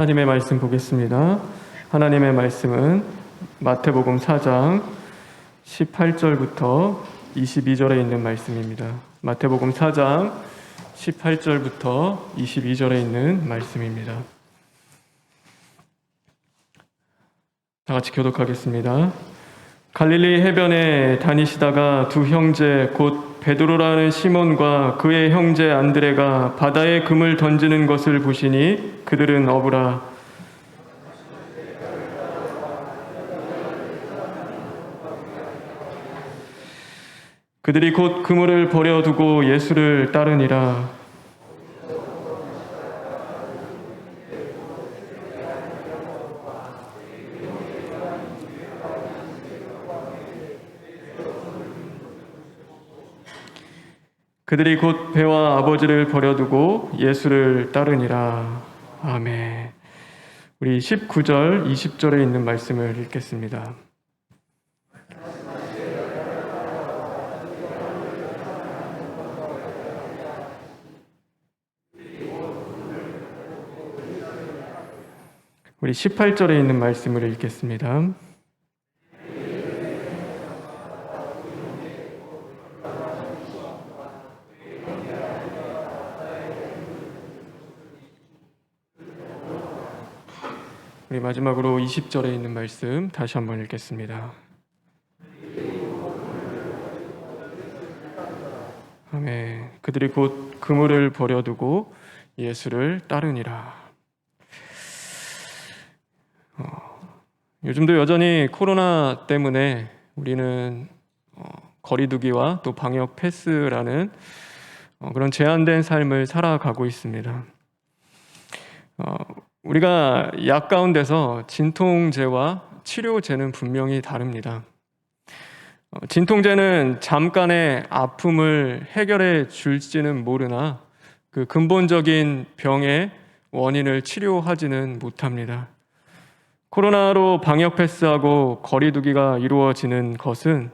하나님의 말씀 보겠습니다. 하나님의 말씀은 마태복음 4장 18절부터 22절에 있는 말씀입니다. 마태복음 4장 18절부터 22절에 있는 말씀입니다. 다 같이 교독하겠습니다. 갈릴리 해변에 다니시다가 두 형제 곧 베드로라는 시몬과 그의 형제 안드레가 바다에 금을 던지는 것을 보시니 그들은 어부라. 그들이 곧 그물을 버려두고 예수를 따르니라. 그들이 곧 배와 아버지를 버려두고 예수를 따르니라. 아멘. 우리 19절, 20절에 있는 말씀을 읽겠습니다. 우리 18절에 있는 말씀을 읽겠습니다. 우리 마지막으로 20절에 있는 말씀 다시 한번 읽겠습니다. 아멘. 그들이 곧 그물을 버려두고 예수를 따르니라. 요즘도 여전히 코로나 때문에 우리는 거리두기와 또 방역 패스라는 그런 제한된 삶을 살아가고 있습니다. 우리가 약 가운데서 진통제와 치료제는 분명히 다릅니다. 진통제는 잠깐의 아픔을 해결해 줄지는 모르나 그 근본적인 병의 원인을 치료하지는 못합니다. 코로나로 방역 패스하고 거리두기가 이루어지는 것은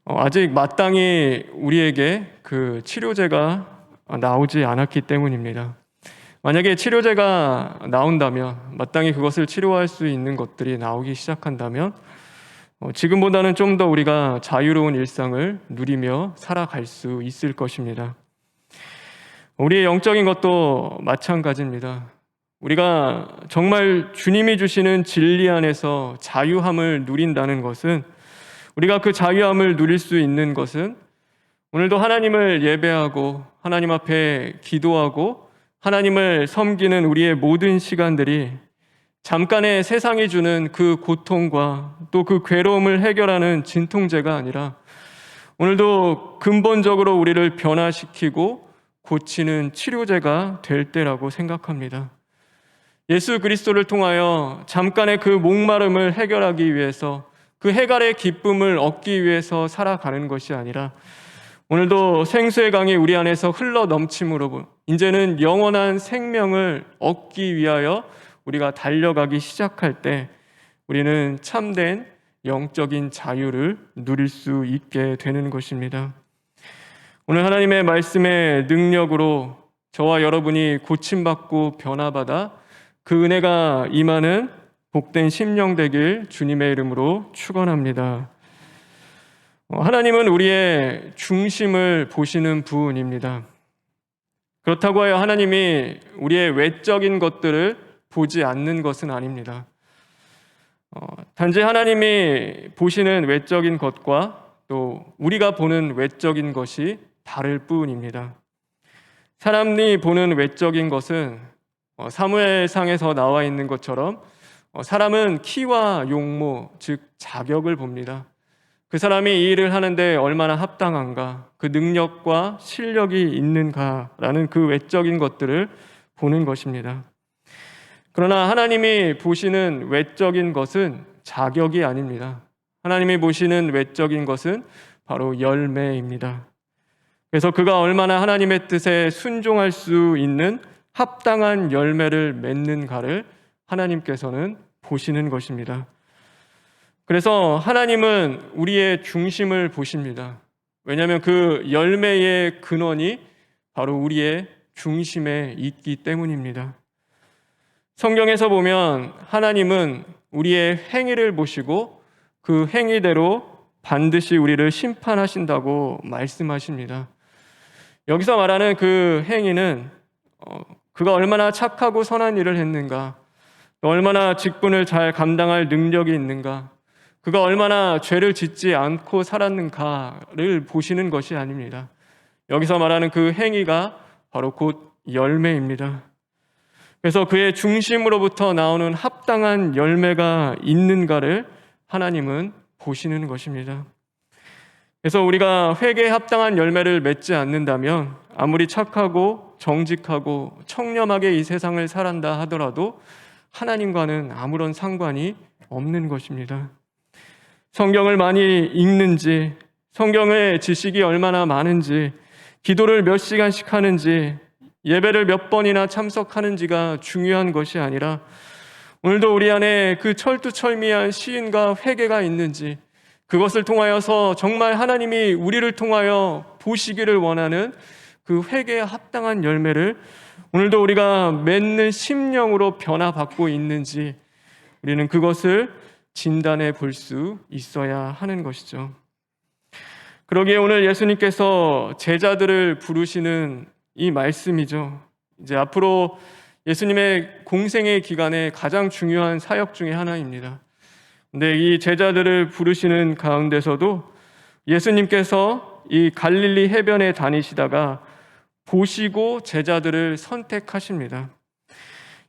아직 마땅히 우리에게 그 치료제가 나오지 않았기 때문입니다. 만약에 치료제가 나온다면, 마땅히 그것을 치료할 수 있는 것들이 나오기 시작한다면 지금보다는 좀 더 우리가 자유로운 일상을 누리며 살아갈 수 있을 것입니다. 우리의 영적인 것도 마찬가지입니다. 우리가 정말 주님이 주시는 진리 안에서 자유함을 누린다는 것은, 우리가 그 자유함을 누릴 수 있는 것은 오늘도 하나님을 예배하고 하나님 앞에 기도하고 하나님을 섬기는 우리의 모든 시간들이 잠깐의 세상이 주는 그 고통과 또 그 괴로움을 해결하는 진통제가 아니라 오늘도 근본적으로 우리를 변화시키고 고치는 치료제가 될 때라고 생각합니다. 예수 그리스도를 통하여 잠깐의 그 목마름을 해결하기 위해서, 그 해갈의 기쁨을 얻기 위해서 살아가는 것이 아니라 오늘도 생수의 강이 우리 안에서 흘러 넘침으로 이제는 영원한 생명을 얻기 위하여 우리가 달려가기 시작할 때 우리는 참된 영적인 자유를 누릴 수 있게 되는 것입니다. 오늘 하나님의 말씀의 능력으로 저와 여러분이 고침받고 변화받아 그 은혜가 임하는 복된 심령 되길 주님의 이름으로 축원합니다. 하나님은 우리의 중심을 보시는 분입니다. 그렇다고 하여 하나님이 우리의 외적인 것들을 보지 않는 것은 아닙니다. 단지 하나님이 보시는 외적인 것과 또 우리가 보는 외적인 것이 다를 뿐입니다. 사람이 보는 외적인 것은 사무엘상에서 나와 있는 것처럼 사람은 키와 용모, 즉 자격을 봅니다. 그 사람이 이 일을 하는데 얼마나 합당한가, 그 능력과 실력이 있는가라는 그 외적인 것들을 보는 것입니다. 그러나 하나님이 보시는 외적인 것은 자격이 아닙니다. 하나님이 보시는 외적인 것은 바로 열매입니다. 그래서 그가 얼마나 하나님의 뜻에 순종할 수 있는 합당한 열매를 맺는가를 하나님께서는 보시는 것입니다. 그래서 하나님은 우리의 중심을 보십니다. 왜냐하면 그 열매의 근원이 바로 우리의 중심에 있기 때문입니다. 성경에서 보면 하나님은 우리의 행위를 보시고 그 행위대로 반드시 우리를 심판하신다고 말씀하십니다. 여기서 말하는 그 행위는 그가 얼마나 착하고 선한 일을 했는가, 얼마나 직분을 잘 감당할 능력이 있는가, 그가 얼마나 죄를 짓지 않고 살았는가를 보시는 것이 아닙니다. 여기서 말하는 그 행위가 바로 곧 열매입니다. 그래서 그의 중심으로부터 나오는 합당한 열매가 있는가를 하나님은 보시는 것입니다. 그래서 우리가 회개에 합당한 열매를 맺지 않는다면 아무리 착하고 정직하고 청렴하게 이 세상을 살았다 하더라도 하나님과는 아무런 상관이 없는 것입니다. 성경을 많이 읽는지, 성경의 지식이 얼마나 많은지, 기도를 몇 시간씩 하는지, 예배를 몇 번이나 참석하는지가 중요한 것이 아니라 오늘도 우리 안에 그 철두철미한 시인과 회개가 있는지, 그것을 통하여서 정말 하나님이 우리를 통하여 보시기를 원하는 그 회개에 합당한 열매를 오늘도 우리가 맺는 심령으로 변화받고 있는지 우리는 그것을 진단해 볼 수 있어야 하는 것이죠. 그러기에 오늘 예수님께서 제자들을 부르시는 이 말씀이죠. 이제 앞으로 예수님의 공생의 기간에 가장 중요한 사역 중에 하나입니다. 근데 이 제자들을 부르시는 가운데서도 예수님께서 이 갈릴리 해변에 다니시다가 보시고 제자들을 선택하십니다.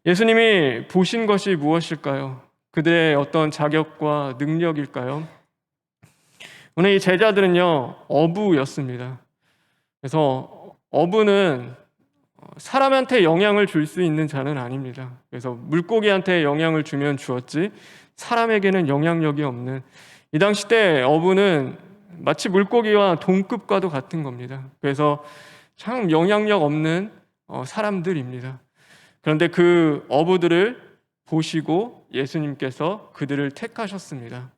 예수님이 보신 것이 무엇일까요? 그들의 어떤 자격과 능력일까요? 오늘 이 제자들은요, 어부였습니다. 그래서 어부는 사람한테 영향을 줄 수 있는 자는 아닙니다. 그래서 물고기한테 영향을 주면 주었지 사람에게는 영향력이 없는, 이 당시 때 어부는 마치 물고기와 동급과도 같은 겁니다. 그래서 참 영향력 없는 사람들입니다. 그런데 그 어부들을 보시고 예수님께서 그들을 택하셨습니다.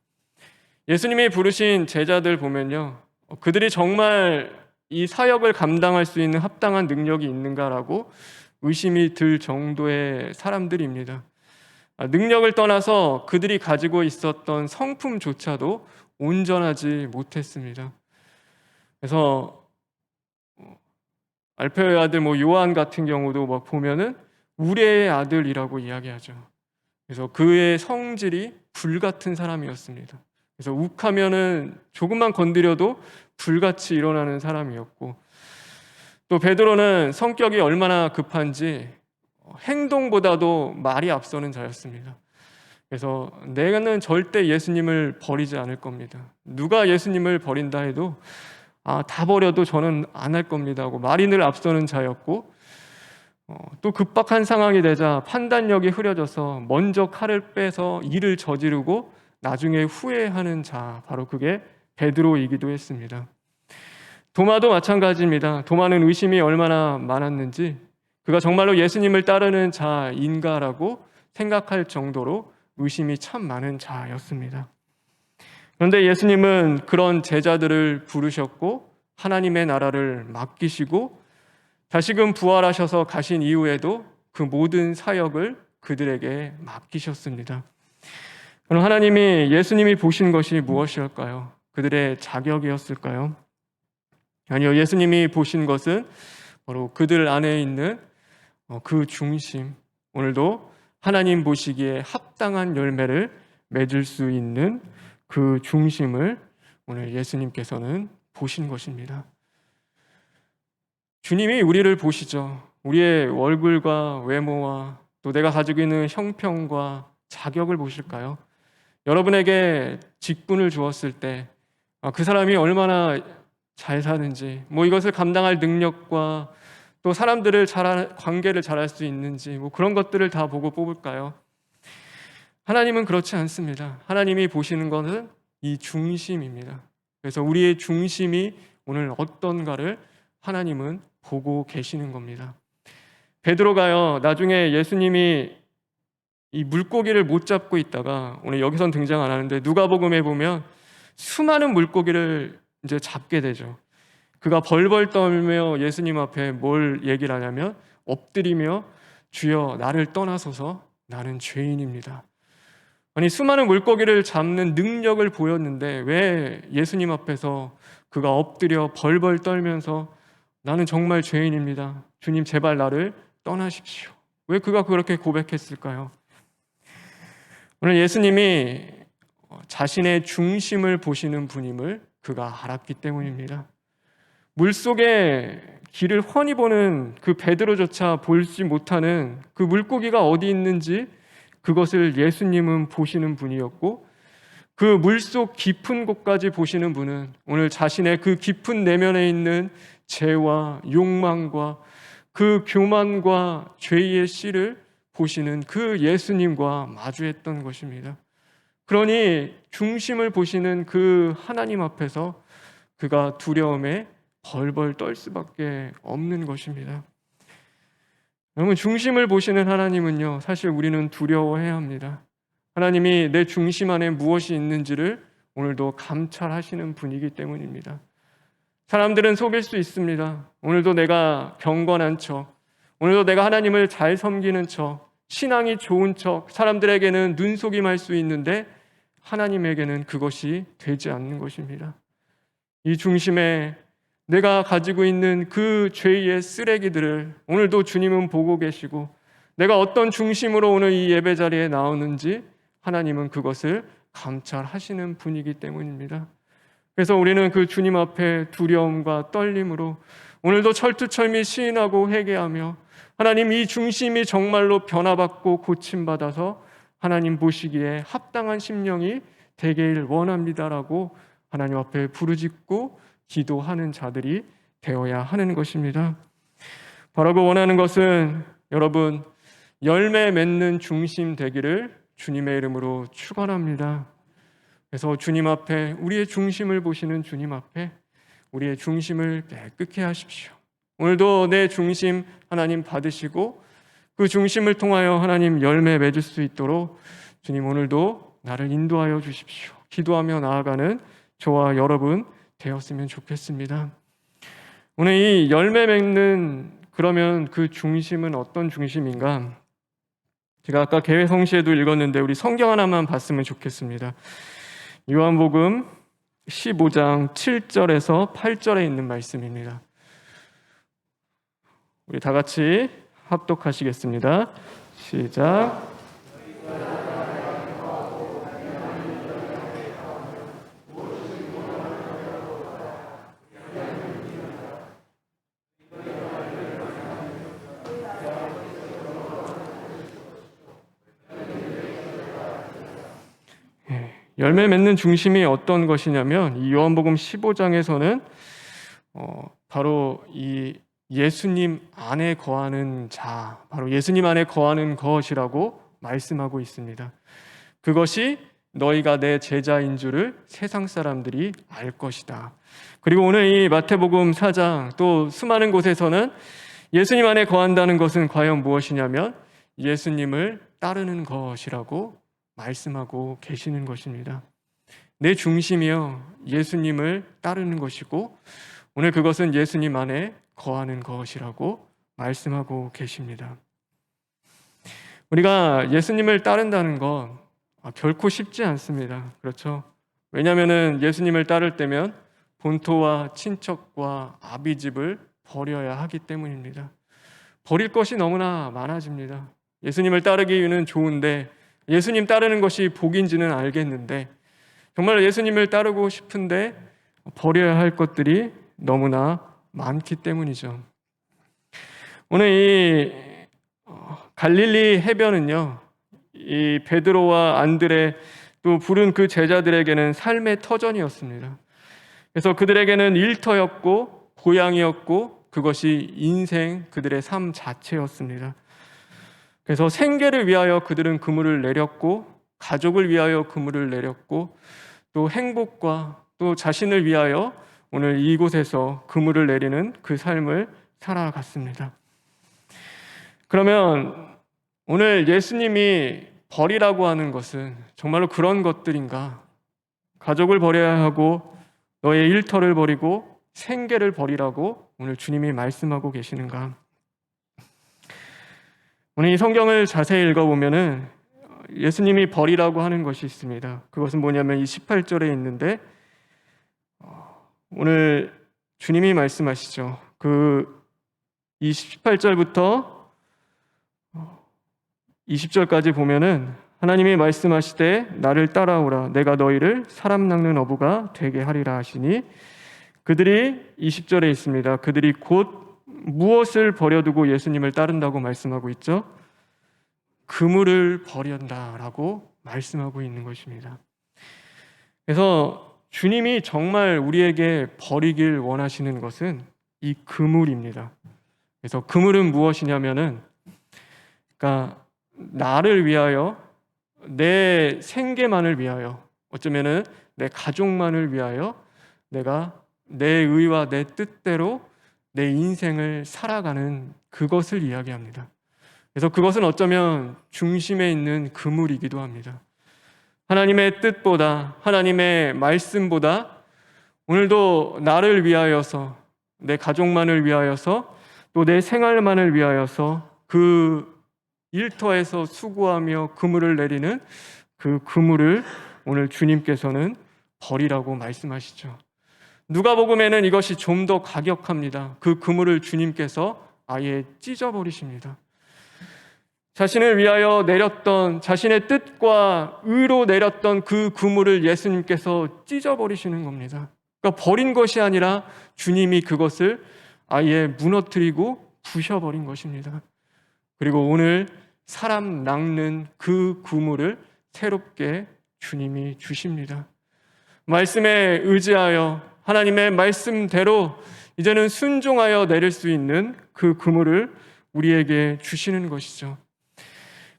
예수님이 부르신 제자들 보면요, 그들이 정말 이 사역을 감당할 수 있는 합당한 능력이 있는가라고 의심이 들 정도의 사람들입니다. 능력을 떠나서 그들이 가지고 있었던 성품조차도 온전하지 못했습니다. 그래서 알페오의 아들 요한 같은 경우도 막 보면은 우레의 아들이라고 이야기하죠. 그래서 그의 성질이 불같은 사람이었습니다. 그래서 욱하면은 조금만 건드려도 불같이 일어나는 사람이었고, 또 베드로는 성격이 얼마나 급한지 행동보다도 말이 앞서는 자였습니다. 그래서 내가는 절대 예수님을 버리지 않을 겁니다. 누가 예수님을 버린다 해도 다 버려도 저는 안 할 겁니다 하고 말이 늘 앞서는 자였고, 또 급박한 상황이 되자 판단력이 흐려져서 먼저 칼을 빼서 일을 저지르고 나중에 후회하는 자, 바로 그게 베드로이기도 했습니다. 도마도 마찬가지입니다. 도마는 의심이 얼마나 많았는지, 그가 정말로 예수님을 따르는 자인가라고 생각할 정도로 의심이 참 많은 자였습니다. 그런데 예수님은 그런 제자들을 부르셨고 하나님의 나라를 맡기시고 다시금 부활하셔서 가신 이후에도 그 모든 사역을 그들에게 맡기셨습니다. 그럼 하나님이, 예수님이 보신 것이 무엇이었을까요? 그들의 자격이었을까요? 아니요, 예수님이 보신 것은 바로 그들 안에 있는 그 중심, 오늘도 하나님 보시기에 합당한 열매를 맺을 수 있는 그 중심을 오늘 예수님께서는 보신 것입니다. 주님이 우리를 보시죠. 우리의 얼굴과 외모와 또 내가 가지고 있는 형평과 자격을 보실까요? 여러분에게 직분을 주었을 때 그 사람이 얼마나 잘 사는지, 이것을 감당할 능력과 또 사람들을 관계를 잘할 수 있는지 그런 것들을 다 보고 뽑을까요? 하나님은 그렇지 않습니다. 하나님이 보시는 것은 이 중심입니다. 그래서 우리의 중심이 오늘 어떤가를 하나님은 보고 계시는 겁니다. 베드로가요, 나중에 예수님이 이 물고기를 못 잡고 있다가, 오늘 여기선 등장 안 하는데 누가복음에 보면 수많은 물고기를 이제 잡게 되죠. 그가 벌벌 떨며 예수님 앞에 뭘 얘기를 하냐면 엎드리며 주여 나를 떠나소서 나는 죄인입니다. 아니, 수많은 물고기를 잡는 능력을 보였는데 왜 예수님 앞에서 그가 엎드려 벌벌 떨면서 나는 정말 죄인입니다, 주님 제발 나를 떠나십시오, 왜 그가 그렇게 고백했을까요? 오늘 예수님이 자신의 중심을 보시는 분임을 그가 알았기 때문입니다. 물속에 길을 훤히 보는 그 베드로조차 보지 못하는 그 물고기가 어디 있는지 그것을 예수님은 보시는 분이었고, 그 물속 깊은 곳까지 보시는 분은 오늘 자신의 그 깊은 내면에 있는 죄와 욕망과 그 교만과 죄의 씨를 보시는 그 예수님과 마주했던 것입니다. 그러니 중심을 보시는 그 하나님 앞에서 그가 두려움에 벌벌 떨 수밖에 없는 것입니다. 여러분, 중심을 보시는 하나님은요, 사실 우리는 두려워해야 합니다. 하나님이 내 중심 안에 무엇이 있는지를 오늘도 감찰하시는 분이기 때문입니다. 사람들은 속일 수 있습니다. 오늘도 내가 경건한 척, 오늘도 내가 하나님을 잘 섬기는 척, 신앙이 좋은 척, 사람들에게는 눈속임할 수 있는데 하나님에게는 그것이 되지 않는 것입니다. 이 중심에 내가 가지고 있는 그 죄의 쓰레기들을 오늘도 주님은 보고 계시고, 내가 어떤 중심으로 오늘 이 예배 자리에 나오는지 하나님은 그것을 감찰하시는 분이기 때문입니다. 그래서 우리는 그 주님 앞에 두려움과 떨림으로 오늘도 철두철미 시인하고 회개하며, 하나님 이 중심이 정말로 변화받고 고침받아서 하나님 보시기에 합당한 심령이 되길 원합니다라고 하나님 앞에 부르짖고 기도하는 자들이 되어야 하는 것입니다. 바로 그 원하는 것은 여러분, 열매 맺는 중심 되기를 주님의 이름으로 축원합니다. 그래서 주님 앞에, 우리의 중심을 보시는 주님 앞에 우리의 중심을 깨끗게 하십시오. 오늘도 내 중심 하나님 받으시고 그 중심을 통하여 하나님 열매 맺을 수 있도록 주님 오늘도 나를 인도하여 주십시오. 기도하며 나아가는 저와 여러분 되었으면 좋겠습니다. 오늘 이 열매 맺는, 그러면 그 중심은 어떤 중심인가? 제가 아까 개회 성시에도 읽었는데 우리 성경 하나만 봤으면 좋겠습니다. 요한복음 15장 7절에서 8절에 있는 말씀입니다. 우리 다 같이 합독하시겠습니다. 시작. 열매 맺는 중심이 어떤 것이냐면, 이 요한복음 15장에서는 바로 이 예수님 안에 거하는 자, 바로 예수님 안에 거하는 것이라고 말씀하고 있습니다. 그것이 너희가 내 제자인 줄을 세상 사람들이 알 것이다. 그리고 오늘 이 마태복음 4장 또 수많은 곳에서는 예수님 안에 거한다는 것은 과연 무엇이냐면 예수님을 따르는 것이라고 말씀하고 계시는 것입니다. 내 중심이요, 예수님을 따르는 것이고 오늘 그것은 예수님 안에 거하는 것이라고 말씀하고 계십니다. 우리가 예수님을 따른다는 건 결코 쉽지 않습니다. 그렇죠? 왜냐하면 예수님을 따를 때면 본토와 친척과 아비집을 버려야 하기 때문입니다. 버릴 것이 너무나 많아집니다. 예수님을 따르기는 좋은데, 예수님 따르는 것이 복인지는 알겠는데, 정말 예수님을 따르고 싶은데 버려야 할 것들이 너무나 많기 때문이죠. 오늘 이 갈릴리 해변은요, 이 베드로와 안드레 또 부른 그 제자들에게는 삶의 터전이었습니다. 그래서 그들에게는 일터였고 고향이었고 그것이 인생, 그들의 삶 자체였습니다. 그래서 생계를 위하여 그들은 그물을 내렸고, 가족을 위하여 그물을 내렸고, 또 행복과 또 자신을 위하여 오늘 이곳에서 그물을 내리는 그 삶을 살아갔습니다. 그러면 오늘 예수님이 버리라고 하는 것은 정말로 그런 것들인가? 가족을 버려야 하고 너의 일터를 버리고 생계를 버리라고 오늘 주님이 말씀하고 계시는가? 오늘 이 성경을 자세히 읽어보면은 예수님이 벌이라고 하는 것이 있습니다. 그것은 뭐냐면 이 18절에 있는데 오늘 주님이 말씀하시죠. 그 18절부터 20절까지 보면은 하나님이 말씀하시되 나를 따라오라 내가 너희를 사람 낚는 어부가 되게 하리라 하시니 그들이 20절에 있습니다. 그들이 곧 무엇을 버려두고 예수님을 따른다고 말씀하고 있죠? 그물을 버린다라고 말씀하고 있는 것입니다. 그래서 주님이 정말 우리에게 버리길 원하시는 것은 이 그물입니다. 그래서 그물은 무엇이냐면은 그러니까 나를 위하여 내 생계만을 위하여 어쩌면은 내 가족만을 위하여 내가 내 의와 내 뜻대로 내 인생을 살아가는 그것을 이야기합니다. 그래서 그것은 어쩌면 중심에 있는 그물이기도 합니다. 하나님의 뜻보다 하나님의 말씀보다 오늘도 나를 위하여서 내 가족만을 위하여서 또 내 생활만을 위하여서 그 일터에서 수고하며 그물을 내리는 그 그물을 오늘 주님께서는 버리라고 말씀하시죠. 누가복음에는 이것이 좀 더 가격합니다. 그 그물을 주님께서 아예 찢어버리십니다. 자신을 위하여 내렸던 자신의 뜻과 의로 내렸던 그 그물을 예수님께서 찢어버리시는 겁니다. 그러니까 버린 것이 아니라 주님이 그것을 아예 무너뜨리고 부셔버린 것입니다. 그리고 오늘 사람 낚는 그 그물을 새롭게 주님이 주십니다. 말씀에 의지하여 하나님의 말씀대로 이제는 순종하여 내릴 수 있는 그 그물을 우리에게 주시는 것이죠.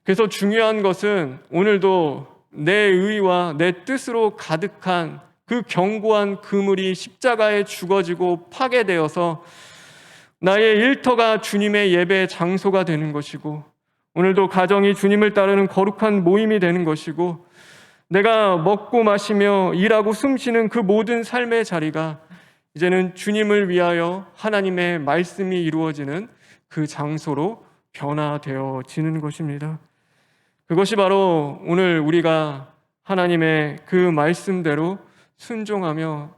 그래서 중요한 것은 오늘도 내 의와 내 뜻으로 가득한 그 견고한 그물이 십자가에 죽어지고 파괴되어서 나의 일터가 주님의 예배 장소가 되는 것이고 오늘도 가정이 주님을 따르는 거룩한 모임이 되는 것이고 내가 먹고 마시며 일하고 숨쉬는 그 모든 삶의 자리가 이제는 주님을 위하여 하나님의 말씀이 이루어지는 그 장소로 변화되어지는 것입니다. 그것이 바로 오늘 우리가 하나님의 그 말씀대로 순종하며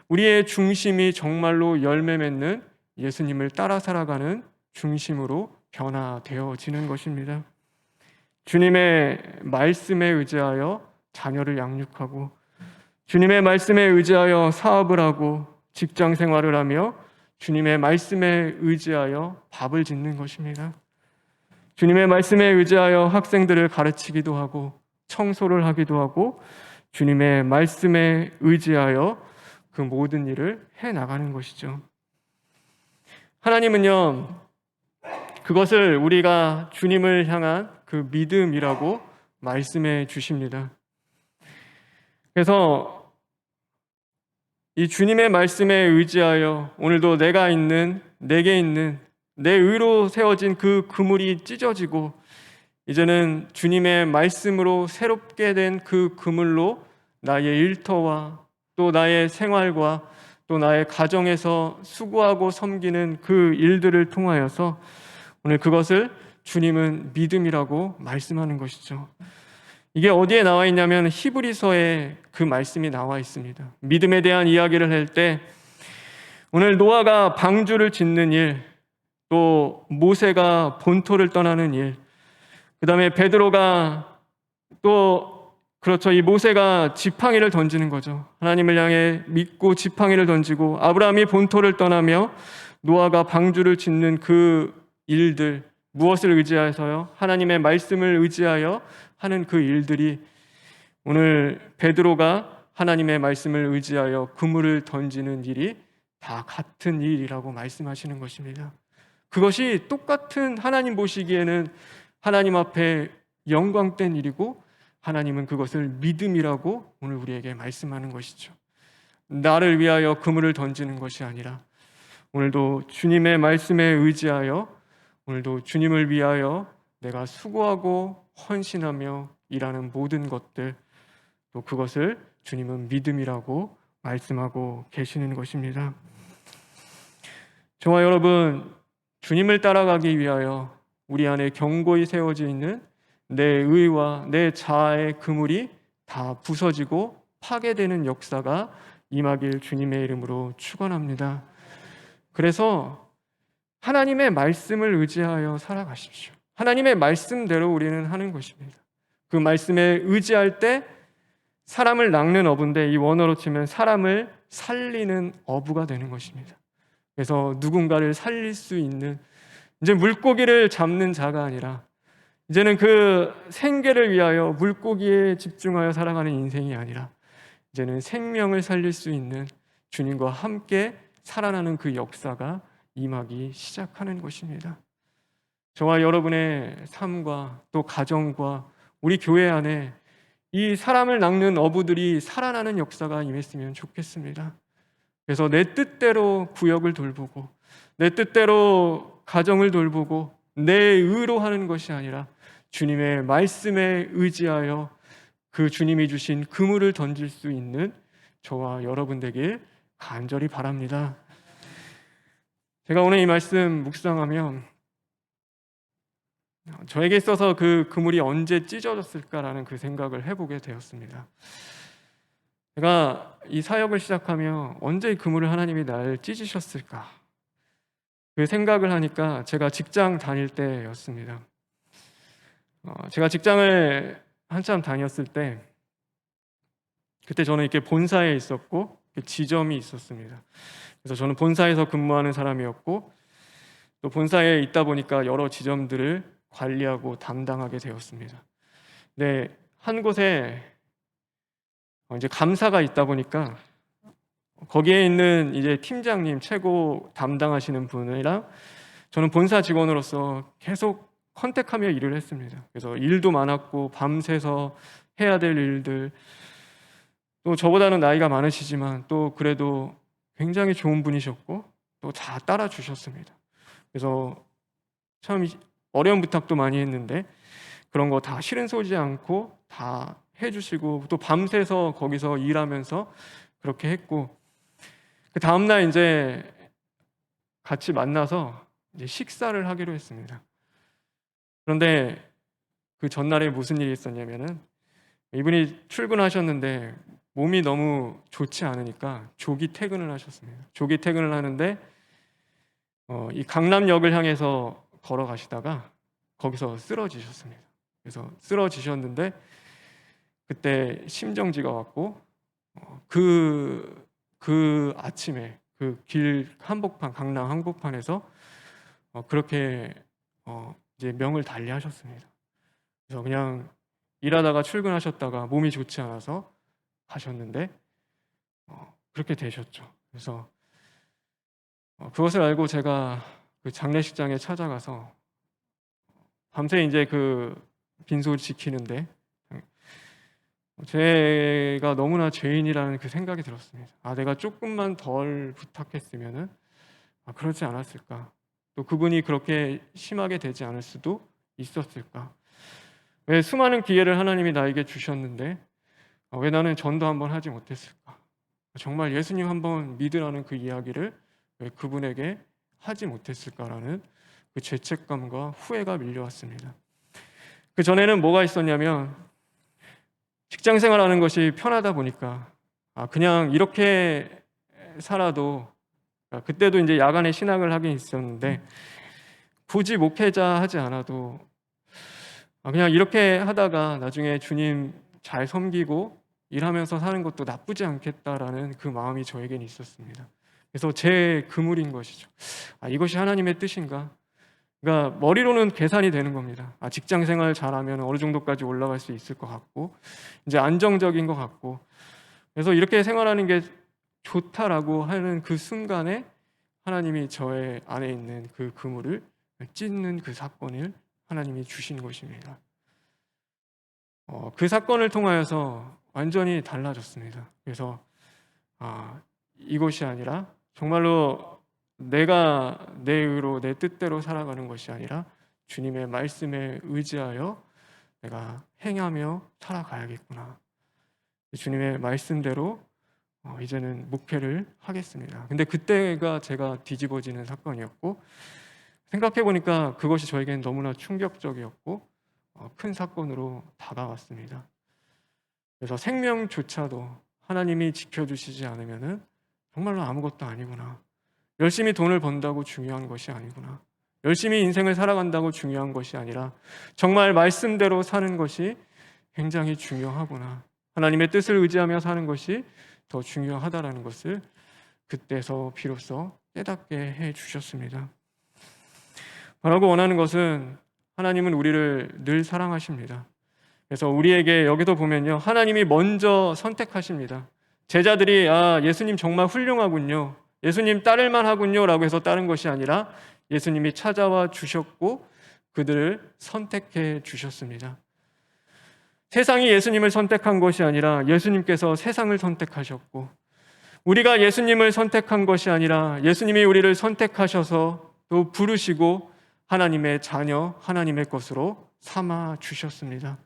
우리의 중심이 정말로 열매 맺는 예수님을 따라 살아가는 중심으로 변화되어지는 것입니다. 주님의 말씀에 의지하여 자녀를 양육하고 주님의 말씀에 의지하여 사업을 하고 직장 생활을 하며 주님의 말씀에 의지하여 밥을 짓는 것입니다. 주님의 말씀에 의지하여 학생들을 가르치기도 하고 청소를 하기도 하고 주님의 말씀에 의지하여 그 모든 일을 해나가는 것이죠. 하나님은요, 그것을 우리가 주님을 향한 그 믿음이라고 말씀해 주십니다. 그래서 이 주님의 말씀에 의지하여 오늘도 내가 있는, 내게 있는 내 의로 세워진 그 그물이 찢어지고 이제는 주님의 말씀으로 새롭게 된 그 그물로 나의 일터와 또 나의 생활과 또 나의 가정에서 수고하고 섬기는 그 일들을 통하여서 오늘 그것을 주님은 믿음이라고 말씀하는 것이죠. 이게 어디에 나와 있냐면 히브리서에 그 말씀이 나와 있습니다. 믿음에 대한 이야기를 할 때 오늘 노아가 방주를 짓는 일, 또 모세가 본토를 떠나는 일, 그 다음에 베드로가 또 그렇죠. 이 모세가 지팡이를 던지는 거죠. 하나님을 향해 믿고 지팡이를 던지고 아브라함이 본토를 떠나며 노아가 방주를 짓는 그 일들, 무엇을 의지해서요? 하나님의 말씀을 의지하여 하는 그 일들이 오늘 베드로가 하나님의 말씀을 의지하여 그물을 던지는 일이 다 같은 일이라고 말씀하시는 것입니다. 그것이 똑같은 하나님 보시기에는 하나님 앞에 영광된 일이고 하나님은 그것을 믿음이라고 오늘 우리에게 말씀하는 것이죠. 나를 위하여 그물을 던지는 것이 아니라 오늘도 주님의 말씀에 의지하여 오늘도 주님을 위하여 내가 수고하고 헌신하며 일하는 모든 것들 또 그것을 주님은 믿음이라고 말씀하고 계시는 것입니다. 저와 여러분, 주님을 따라가기 위하여 우리 안에 견고히 세워져 있는 내 의와 내 자아의 그물이 다 부서지고 파괴되는 역사가 임하길 주님의 이름으로 축원합니다. 그래서 하나님의 말씀을 의지하여 살아가십시오. 하나님의 말씀대로 우리는 하는 것입니다. 그 말씀에 의지할 때 사람을 낚는 어부인데, 이 원어로 치면 사람을 살리는 어부가 되는 것입니다. 그래서 누군가를 살릴 수 있는, 이제 물고기를 잡는 자가 아니라 이제는 그 생계를 위하여 물고기에 집중하여 살아가는 인생이 아니라 이제는 생명을 살릴 수 있는 주님과 함께 살아나는 그 역사가 임하기 시작하는 것입니다. 저와 여러분의 삶과 또 가정과 우리 교회 안에 이 사람을 낚는 어부들이 살아나는 역사가 임했으면 좋겠습니다. 그래서 내 뜻대로 구역을 돌보고 내 뜻대로 가정을 돌보고 내 의로 하는 것이 아니라 주님의 말씀에 의지하여 그 주님이 주신 그물을 던질 수 있는 저와 여러분 되길 간절히 바랍니다. 제가 오늘 이 말씀 묵상하면 저에게 있어서 그 그물이 언제 찢어졌을까라는 그 생각을 해보게 되었습니다. 제가 이 사역을 시작하며 언제 이 그물을 하나님이 날 찢으셨을까, 그 생각을 하니까 제가 직장 다닐 때였습니다. 제가 직장을 한참 다녔을 때, 그때 저는 이렇게 본사에 있었고 지점이 있었습니다. 그래서 저는 본사에서 근무하는 사람이었고 또 본사에 있다 보니까 여러 지점들을 관리하고 담당하게 되었습니다. 네, 한 곳에 이제 감사가 있다 보니까 거기에 있는 이제 팀장님, 최고 담당하시는 분이랑 저는 본사 직원으로서 계속 컨택하며 일을 했습니다. 그래서 일도 많았고 밤새서 해야 될 일들, 또 저보다는 나이가 많으시지만 또 그래도 굉장히 좋은 분이셨고 또 다 따라주셨습니다. 그래서 참 어려운 부탁도 많이 했는데 그런 거 다 싫은 소지 않고 다 해주시고 또 밤새서 거기서 일하면서 그렇게 했고, 그 다음날 이제 같이 만나서 이제 식사를 하기로 했습니다. 그런데 그 전날에 무슨 일이 있었냐면은 이분이 출근하셨는데 몸이 너무 좋지 않으니까 조기 퇴근을 하셨습니다. 조기 퇴근을 하는데 이 강남역을 향해서 걸어가시다가 거기서 쓰러지셨습니다. 그래서 쓰러지셨는데 그때 심정지가 왔고 그 아침에 그 길 한복판, 강남 한복판에서 그렇게 이제 명을 달리하셨습니다. 그래서 그냥 일하다가 출근하셨다가 몸이 좋지 않아서 가셨는데 그렇게 되셨죠. 그래서 그것을 알고 제가 그 장례식장에 찾아가서 밤새 이제 그 빈소 지키는데 제가 너무나 죄인이라는 그 생각이 들었습니다. 내가 조금만 덜 부탁했으면은 그러지 않았을까? 또 그분이 그렇게 심하게 되지 않을 수도 있었을까? 왜 수많은 기회를 하나님이 나에게 주셨는데 왜 나는 전도 한번 하지 못했을까? 정말 예수님 한번 믿으라는 그 이야기를 왜 그분에게 하지 못했을까라는 그 죄책감과 후회가 밀려왔습니다. 그 전에는 뭐가 있었냐면 직장 생활하는 것이 편하다 보니까 그냥 이렇게 살아도, 그때도 이제 야간에 신학을 하긴 있었는데 굳이 목회자 하지 않아도 그냥 이렇게 하다가 나중에 주님 잘 섬기고 일하면서 사는 것도 나쁘지 않겠다라는 그 마음이 저에겐 있었습니다. 그래서 제 그물인 것이죠. 이것이 하나님의 뜻인가? 그러니까 머리로는 계산이 되는 겁니다. 직장 생활 잘하면 어느 정도까지 올라갈 수 있을 것 같고 이제 안정적인 것 같고, 그래서 이렇게 생활하는 게 좋다라고 하는 그 순간에 하나님이 저의 안에 있는 그 그물을 찢는 그 사건을 하나님이 주신 것입니다. 그 사건을 통하여서 완전히 달라졌습니다. 그래서 이것이 아니라 정말로 내가 내 의로 내 뜻대로 살아가는 것이 아니라 주님의 말씀에 의지하여 내가 행하며 살아가야겠구나. 주님의 말씀대로 이제는 목회를 하겠습니다. 근데 그때가 제가 뒤집어지는 사건이었고, 생각해 보니까 그것이 저에게는 너무나 충격적이었고 큰 사건으로 다가왔습니다. 그래서 생명조차도 하나님이 지켜주시지 않으면은 정말로 아무것도 아니구나. 열심히 돈을 번다고 중요한 것이 아니구나. 열심히 인생을 살아간다고 중요한 것이 아니라 정말 말씀대로 사는 것이 굉장히 중요하구나. 하나님의 뜻을 의지하며 사는 것이 더 중요하다라는 것을 그때서 비로소 깨닫게 해 주셨습니다. 바라고 원하는 것은 하나님은 우리를 늘 사랑하십니다. 그래서 우리에게 여기도 보면요, 하나님이 먼저 선택하십니다. 제자들이 예수님 정말 훌륭하군요, 예수님 따를만 하군요 라고 해서 따른 것이 아니라 예수님이 찾아와 주셨고 그들을 선택해 주셨습니다. 세상이 예수님을 선택한 것이 아니라 예수님께서 세상을 선택하셨고, 우리가 예수님을 선택한 것이 아니라 예수님이 우리를 선택하셔서 또 부르시고 하나님의 자녀, 하나님의 것으로 삼아 주셨습니다.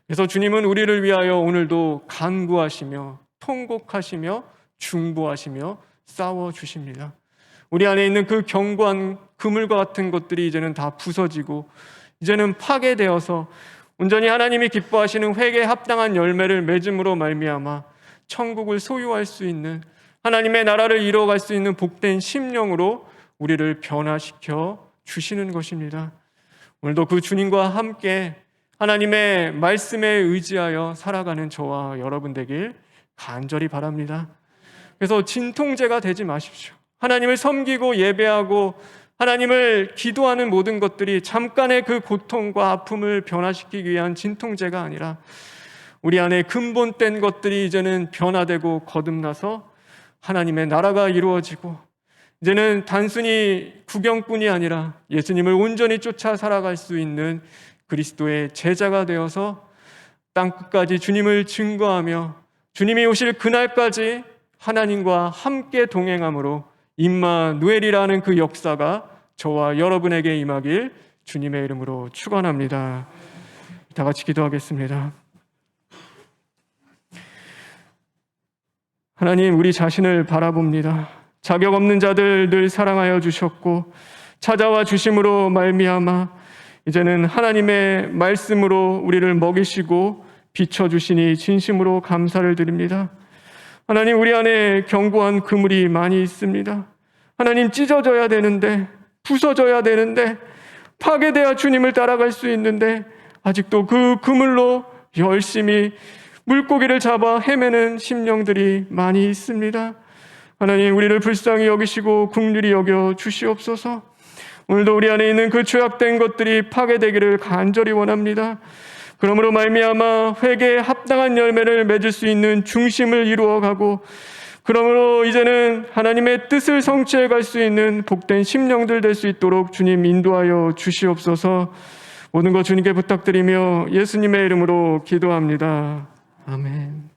그래서 주님은 우리를 위하여 오늘도 간구하시며 통곡하시며 중보하시며 싸워 주십니다. 우리 안에 있는 그 견고한 그물과 같은 것들이 이제는 다 부서지고 이제는 파괴되어서 온전히 하나님이 기뻐하시는 회개에 합당한 열매를 맺음으로 말미암아 천국을 소유할 수 있는, 하나님의 나라를 이루어갈 수 있는 복된 심령으로 우리를 변화시켜 주시는 것입니다. 오늘도 그 주님과 함께 하나님의 말씀에 의지하여 살아가는 저와 여러분 되길 간절히 바랍니다. 그래서 진통제가 되지 마십시오. 하나님을 섬기고 예배하고 하나님을 기도하는 모든 것들이 잠깐의 그 고통과 아픔을 변화시키기 위한 진통제가 아니라 우리 안에 근본된 것들이 이제는 변화되고 거듭나서 하나님의 나라가 이루어지고 이제는 단순히 구경뿐이 아니라 예수님을 온전히 쫓아 살아갈 수 있는 그리스도의 제자가 되어서 땅끝까지 주님을 증거하며 주님이 오실 그날까지 하나님과 함께 동행함으로 임마누엘이라는 그 역사가 저와 여러분에게 임하길 주님의 이름으로 축원합니다. 다 같이 기도하겠습니다. 하나님, 우리 자신을 바라봅니다. 자격 없는 자들 늘 사랑하여 주셨고 찾아와 주심으로 말미암아 이제는 하나님의 말씀으로 우리를 먹이시고 비춰주시니 진심으로 감사를 드립니다. 하나님, 우리 안에 견고한 그물이 많이 있습니다. 하나님, 찢어져야 되는데, 부서져야 되는데, 파괴돼야 주님을 따라갈 수 있는데 아직도 그 그물로 열심히 물고기를 잡아 헤매는 심령들이 많이 있습니다. 하나님, 우리를 불쌍히 여기시고 긍휼히 여겨 주시옵소서. 오늘도 우리 안에 있는 그 죄악된 것들이 파괴되기를 간절히 원합니다. 그러므로 말미암아 회개에 합당한 열매를 맺을 수 있는 중심을 이루어가고, 그러므로 이제는 하나님의 뜻을 성취해 갈 수 있는 복된 심령들 될 수 있도록 주님 인도하여 주시옵소서. 모든 것 주님께 부탁드리며 예수님의 이름으로 기도합니다. 아멘.